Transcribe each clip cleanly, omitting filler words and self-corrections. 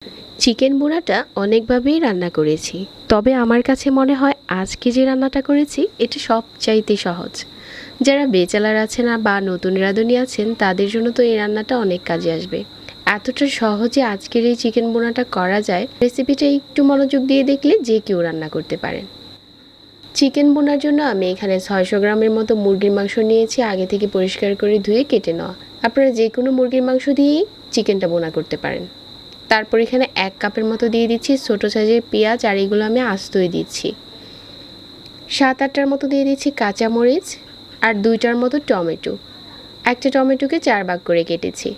Chicken ভুনাটা অনেকভাবেই রান্না করেছি, তবে আমার কাছে মনে হয় আজকে যে রান্নাটা করেছি এটা সবচাইতে সহজ। যারা বেচালার আছেন বা নতুন রাঁধুনি আছেন তাদের জন্য তো এই রান্নাটা অনেক কাজে আসবে। এতটা সহজে আজকের এই চিকেন ভুনাটা করা যায়, রেসিপিটা একটু মনোযোগ দিয়ে দেখলে যে কেউ রান্না করতে পারেন। চিকেন ভুনার জন্য আমি এখানে 600 গ্রামের মতো মুরগির মাংস নিয়েছি, আগে থেকে পরিষ্কার করে ধুয়ে কেটে নেওয়া। আপনারা যে কোনো মুরগির মাংস দিয়েই চিকেনটা ভুনা করতে পারেন। তারপর এখানে 1 কাপের মতো দিয়ে দিচ্ছি ছোটো সাইজের পেঁয়াজ, আর এগুলো আমি আস্তই দিচ্ছি। 7-8টার মতো দিয়ে দিচ্ছি কাঁচামরিচ, আর 2টার মতো টমেটো। একটা টমেটোকে 4 ভাগ করে কেটেছি।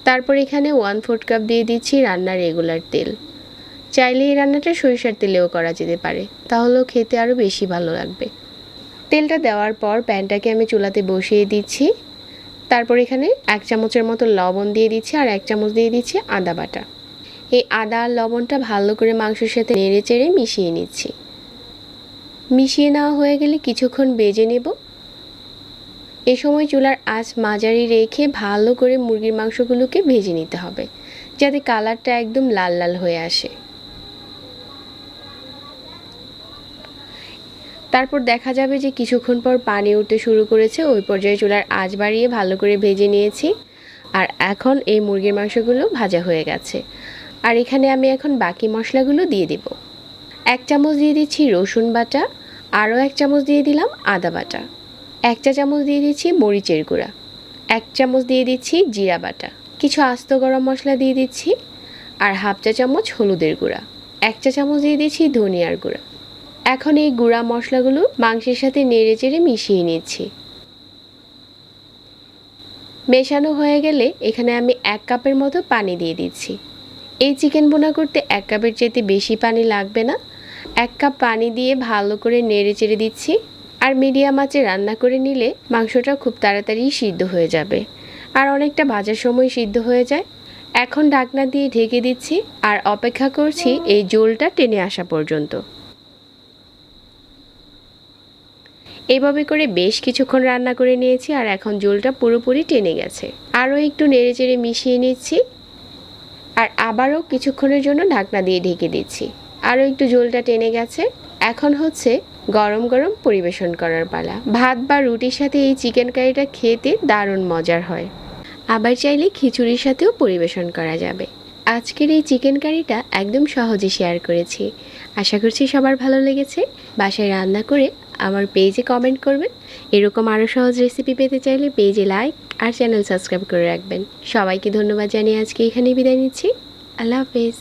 তারপর এখানে 1/4 কাপ দিয়ে দিচ্ছি রান্নার রেগুলার তেল। চাইলে এই রান্নাটা সরিষার তেলেও করা যেতে পারে, তাহলেও খেতে আরও বেশি ভালো লাগবে। তেলটা দেওয়ার পর প্যানটাকে আমি চুলাতে বসিয়ে দিচ্ছি। তারপর এখানে 1 চামচের মতো লবণ দিয়ে দিচ্ছি, আর 1 চামচ দিয়ে দিচ্ছি আদা বাটা। এই আদা আর লবণটা ভালো করে মাংসের সাথে নেড়ে চেড়ে মিশিয়ে নিচ্ছি। মিশিয়ে নেওয়া হয়ে গেলে কিছুক্ষণ ভেজে নেব। এ সময় চুলার আঁচ মাঝারি রেখে ভালো করে মুরগির মাংসগুলোকে ভেজে নিতে হবে, যাতে কালারটা একদম লাল লাল হয়ে আসে। তারপর দেখা যাবে যে কিছুক্ষণ পর পানি উঠতে শুরু করেছে। ওই পর্যায়ে চুলার আঁচ বাড়িয়ে ভালো করে ভেজে নিয়েছি। আর এখন এই মুরগির মাংসগুলো ভাজা হয়ে গেছে। আর এখানে আমি এখন বাকি মশলাগুলো দিয়ে দেব। 1 চামচ দিয়ে দিচ্ছি রসুন বাটা, আরও 1 চামচ দিয়ে দিলাম আদা বাটা। 1 চা চামচ দিয়ে দিচ্ছি মরিচের গুঁড়া, 1 চামচ দিয়ে দিচ্ছি জিরা বাটা, কিছু আস্ত গরম মশলা দিয়ে দিচ্ছি, আর 1/2 চা চামচ হলুদের গুঁড়া, 1 চা চামচ দিয়ে দিচ্ছি ধনিয়ার গুঁড়া। এখন এই গুঁড়া মশলাগুলো মাংসের সাথে নেড়ে চেড়ে মিশিয়ে নিচ্ছি। মেশানো হয়ে গেলে এখানে আমি 1 কাপের মতো পানি দিয়ে দিচ্ছি। এই চিকেন ভুনা করতে 1 কাপের চাইতে বেশি পানি লাগবে না। 1 কাপ পানি দিয়ে ভালো করে নেড়ে চেড়ে দিচ্ছি। আর মিডিয়াম আঁচে রান্না করে নিলে মাংসটা খুব তাড়াতাড়ি সিদ্ধ হয়ে যাবে, আর অনেকটা ভাজার সময় সিদ্ধ হয়ে যায়। এখন ঢাকনা দিয়ে ঢেকে দিচ্ছি আর অপেক্ষা করছি এই ঝোলটা টেনে আসা পর্যন্ত। এইভাবে করে বেশ কিছুক্ষণ রান্না করে নিয়েছি, আর এখন ঝোলটা পুরোপুরি টেনে গেছে। আরও একটু নেড়ে চেড়ে মিশিয়ে নিচ্ছি, আর আবারও কিছুক্ষণের জন্য ঢাকনা দিয়ে ঢেকে দিচ্ছি। আরও একটু ঝোলটা টেনে গেছে। এখন হচ্ছে গরম গরম পরিবেশন করার পালা। ভাত বা রুটির সাথে এই চিকেন কারিটা খেতে দারুণ মজার হয়। আবার চাইলে খিচুড়ির সাথেও পরিবেশন করা যাবে। আজকের এই চিকেন কারিটা একদম সহজে শেয়ার করেছি। আশা করছি সবার ভালো লেগেছে। বাসায় রান্না করে আমার পেজে কমেন্ট করবেন। এরকম আরও সহজ রেসিপি পেতে চাইলে পেজে লাইক আর চ্যানেল সাবস্ক্রাইব করে রাখবেন। সবাইকে ধন্যবাদ জানিয়ে আজকে এখানেই বিদায় নিচ্ছি। আল্লাহ হাফেজ।